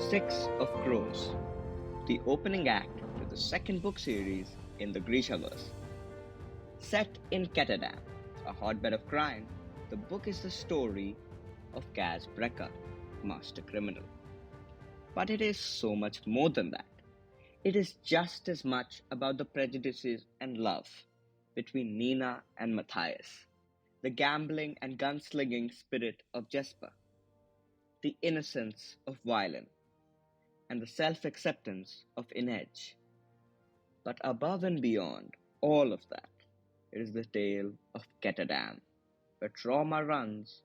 Six of Crows, the opening act to the second book series in the Grishaverse. Set in Ketterdam, a hotbed of crime, the book is the story of Kaz Brekker, master criminal. But it is so much more than that. It is just as much about the prejudices and love between Nina and Matthias, the gambling and gunslinging spirit of Jesper, the innocence of Violin, and the self-acceptance of Inej. But above and beyond all of that, it is the tale of Ketterdam, where trauma runs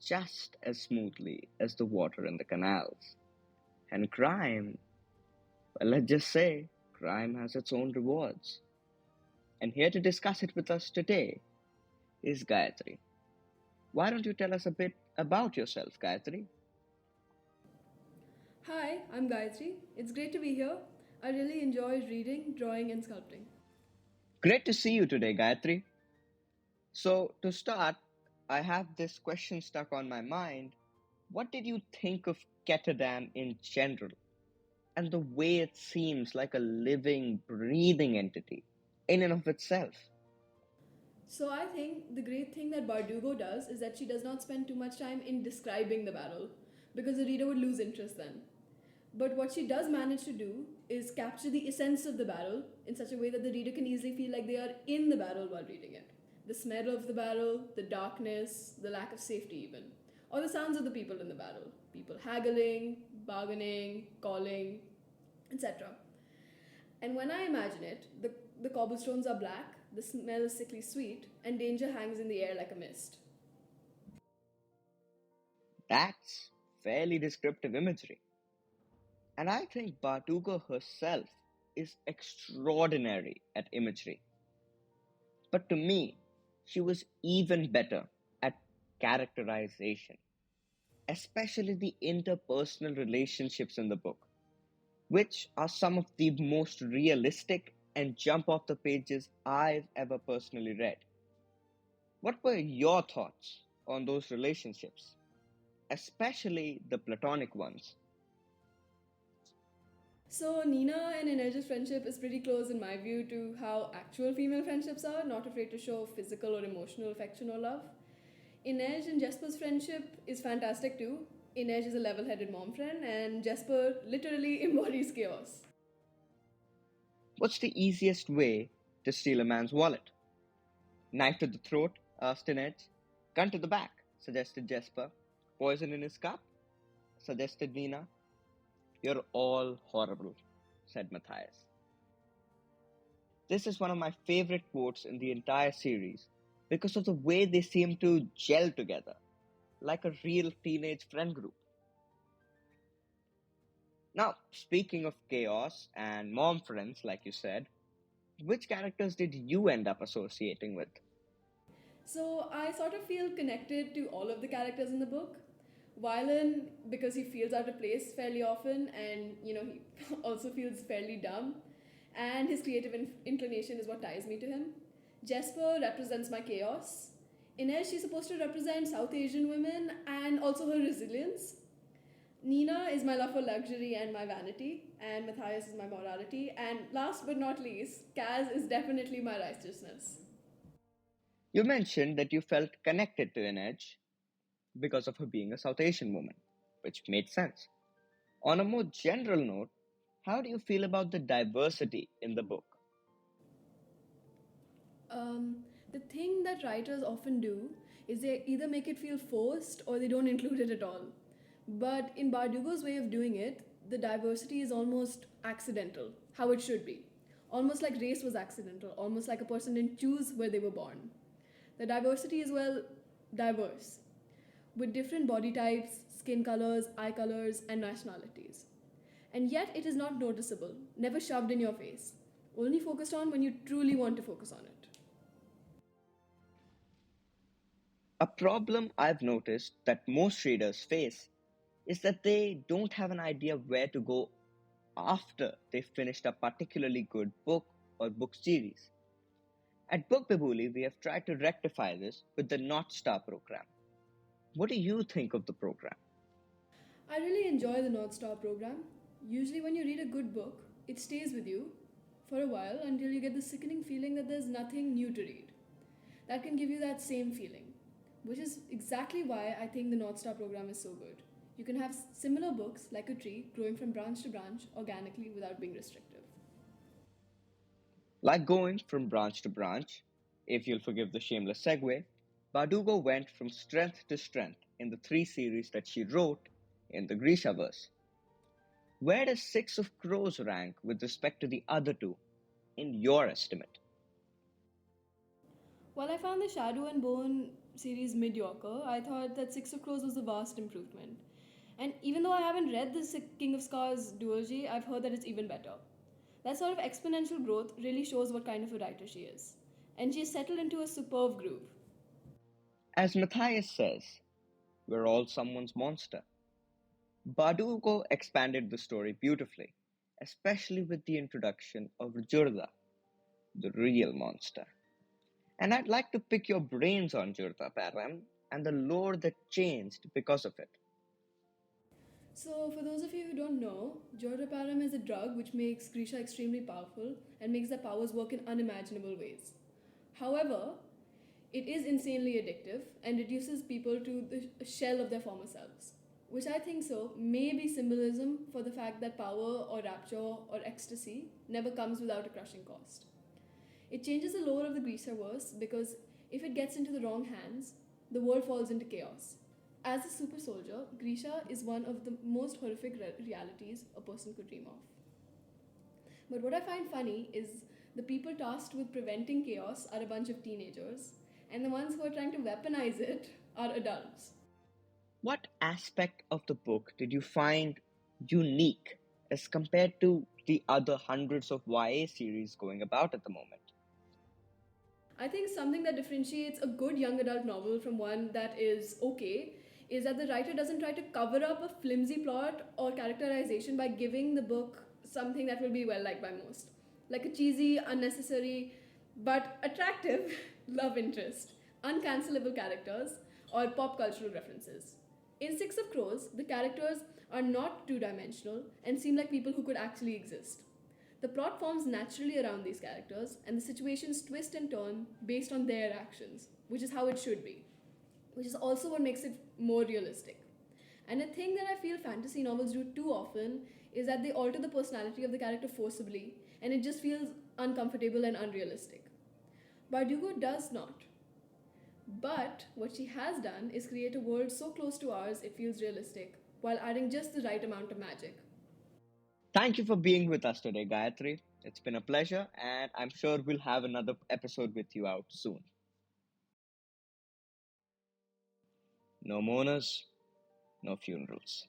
just as smoothly as the water in the canals. And crime, well, let's just say, crime has its own rewards. And here to discuss it with us today is Gayatri. Why don't you tell us a bit about yourself, Gayatri? Hi, I'm Gayatri. It's great to be here. I really enjoy reading, drawing, and sculpting. Great to see you today, Gayatri. So, to start, I have this question stuck on my mind. What did you think of Ketterdam in general? And the way it seems like a living, breathing entity in and of itself. So, I think the great thing that Bardugo does is that she does not spend too much time in describing the battle because the reader would lose interest then. But what she does manage to do is capture the essence of the battle in such a way that the reader can easily feel like they are in the battle while reading it. The smell of the battle, the darkness, the lack of safety, even. Or the sounds of the people in the battle. People haggling, bargaining, calling, etc. And when I imagine it, the cobblestones are black, the smell is sickly sweet, and danger hangs in the air like a mist. That's fairly descriptive imagery. And I think Bartugo herself is extraordinary at imagery. But to me, she was even better at characterization, especially the interpersonal relationships in the book, which are some of the most realistic and jump off the pages I've ever personally read. What were your thoughts on those relationships, especially the platonic ones? So, Nina and Inej's friendship is pretty close, in my view, to how actual female friendships are, not afraid to show physical or emotional affection or love. Inej and Jesper's friendship is fantastic too. Inej is a level headed mom friend, and Jesper literally embodies chaos. What's the easiest way to steal a man's wallet? Knife to the throat, asked Inej. Gun to the back, suggested Jesper. Poison in his cup, suggested Nina. You're all horrible, said Matthias. This is one of my favorite quotes in the entire series because of the way they seem to gel together, like a real teenage friend group. Now, speaking of chaos and mom friends, like you said, which characters did you end up associating with? So I sort of feel connected to all of the characters in the book. Violin, because he feels out of place fairly often, and he also feels fairly dumb, and his creative inclination is what ties me to him. Jesper represents my chaos. Ines, she's supposed to represent South Asian women and also her resilience. Nina is my love for luxury and my vanity, and Matthias is my morality, and last but not least, Kaz is definitely my righteousness. You mentioned that you felt connected to Inej because of her being a South Asian woman, which made sense. On a more general note, how do you feel about the diversity in the book? The thing that writers often do is they either make it feel forced or they don't include it at all. But in Bardugo's way of doing it, the diversity is almost accidental, how it should be. Almost like race was accidental, almost like a person didn't choose where they were born. The diversity is, well, diverse, with different body types, skin colors, eye colors, and nationalities. And yet it is not noticeable, never shoved in your face, only focused on when you truly want to focus on it. A problem I've noticed that most readers face is that they don't have an idea where to go after they've finished a particularly good book or book series. At Bookbibuli, we have tried to rectify this with the North Star program. What do you think of the program? I really enjoy the North Star program. Usually, when you read a good book, it stays with you for a while until you get the sickening feeling that there's nothing new to read. That can give you that same feeling, which is exactly why I think the North Star program is so good. You can have similar books like a tree growing from branch to branch organically without being restrictive. Like going from branch to branch, if you'll forgive the shameless segue, Bardugo went from strength to strength in the three series that she wrote in the Grishaverse. Where does Six of Crows rank with respect to the other two, in your estimate? While I found the Shadow and Bone series mediocre, I thought that Six of Crows was a vast improvement. And even though I haven't read the King of Scars duology, I've heard that it's even better. That sort of exponential growth really shows what kind of a writer she is. And she has settled into a superb groove. As Matthias says, we're all someone's monster. Bardugo expanded the story beautifully, especially with the introduction of Jurda, the real monster. And I'd like to pick your brains on Jurda Param and the lore that changed because of it. So, for those of you who don't know, Jotaparam is a drug which makes Grisha extremely powerful and makes their powers work in unimaginable ways. However, it is insanely addictive and reduces people to the shell of their former selves, which I think so may be symbolism for the fact that power or rapture or ecstasy never comes without a crushing cost. It changes the lore of the Grishaverse because if it gets into the wrong hands, the world falls into chaos. As a super soldier, Grisha is one of the most horrific realities a person could dream of. But what I find funny is the people tasked with preventing chaos are a bunch of teenagers, and the ones who are trying to weaponize it are adults. What aspect of the book did you find unique as compared to the other hundreds of YA series going about at the moment? I think something that differentiates a good young adult novel from one that is okay is that the writer doesn't try to cover up a flimsy plot or characterization by giving the book something that will be well liked by most. Like a cheesy, unnecessary, but attractive love interest, uncancelable characters, or pop cultural references. In Six of Crows, the characters are not two dimensional and seem like people who could actually exist. The plot forms naturally around these characters, and the situations twist and turn based on their actions, which is how it should be, which is also what makes it more realistic. And a thing that I feel fantasy novels do too often is that they alter the personality of the character forcibly, and it just feels uncomfortable and unrealistic. Bardugo does not. But what she has done is create a world so close to ours it feels realistic, while adding just the right amount of magic. Thank you for being with us today, Gayatri. It's been a pleasure, and I'm sure we'll have another episode with you out soon. No mourners, no funerals.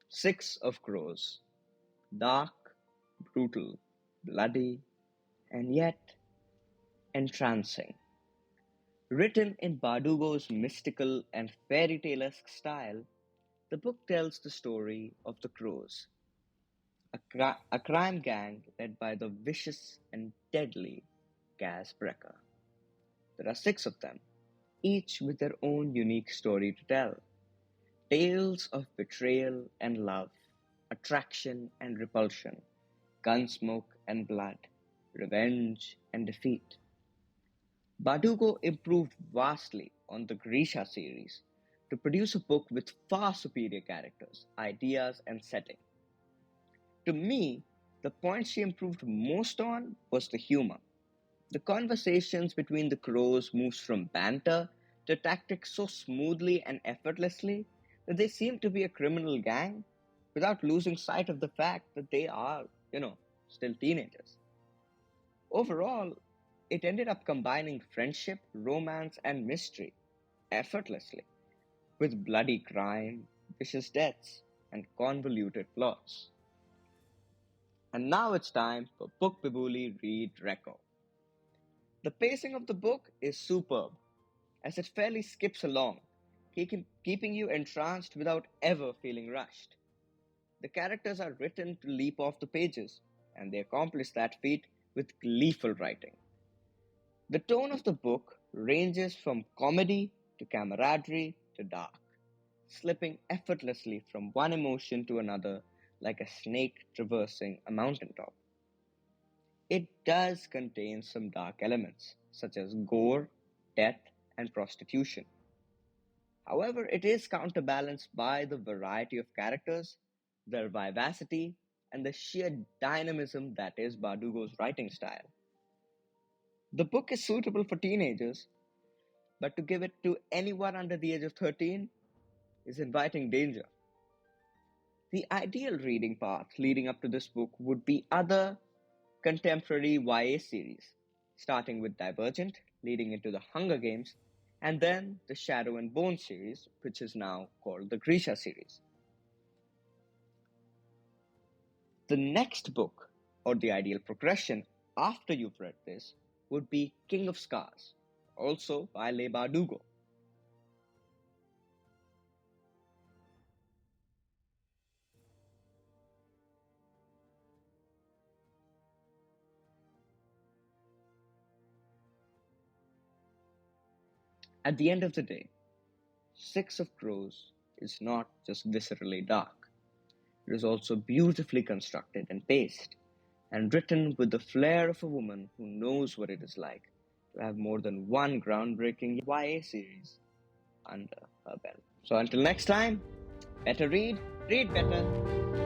Six of Crows. Dark, brutal, bloody, and yet entrancing. Written in Bardugo's mystical and fairy tale-esque style, the book tells the story of the Crows, a crime gang led by the vicious and deadly Kaz Brekker. There are six of them, each with their own unique story to tell. Tales of betrayal and love, attraction and repulsion, gunsmoke and blood, revenge and defeat. Bardugo improved vastly on the Grisha series to produce a book with far superior characters, ideas, and setting. To me, the point she improved most on was the humor. The conversations between the crows moves from banter to tactics so smoothly and effortlessly that they seem to be a criminal gang without losing sight of the fact that they are, still teenagers. Overall, it ended up combining friendship, romance, and mystery effortlessly, with bloody crime, vicious deaths, and convoluted plots. And now it's time for Bookbibuli Read Reco. The pacing of the book is superb, as it fairly skips along, keeping you entranced without ever feeling rushed. The characters are written to leap off the pages, and they accomplish that feat with gleeful writing. The tone of the book ranges from comedy to camaraderie to dark, slipping effortlessly from one emotion to another like a snake traversing a mountaintop. It does contain some dark elements, such as gore, death, and prostitution. However, it is counterbalanced by the variety of characters, their vivacity, and the sheer dynamism that is Bardugo's writing style. The book is suitable for teenagers, but to give it to anyone under the age of 13 is inviting danger. The ideal reading path leading up to this book would be other contemporary YA series, starting with Divergent, leading into the Hunger Games, and then the Shadow and Bone series, which is now called the Grisha series. The next book, or the ideal progression after you've read this, would be King of Scars, also by Le Bardugo. At the end of the day, Six of Crows is not just viscerally dark, it is also beautifully constructed and paced, and written with the flair of a woman who knows what it is like to have more than one groundbreaking YA series under her belt. So until next time, better read, read better.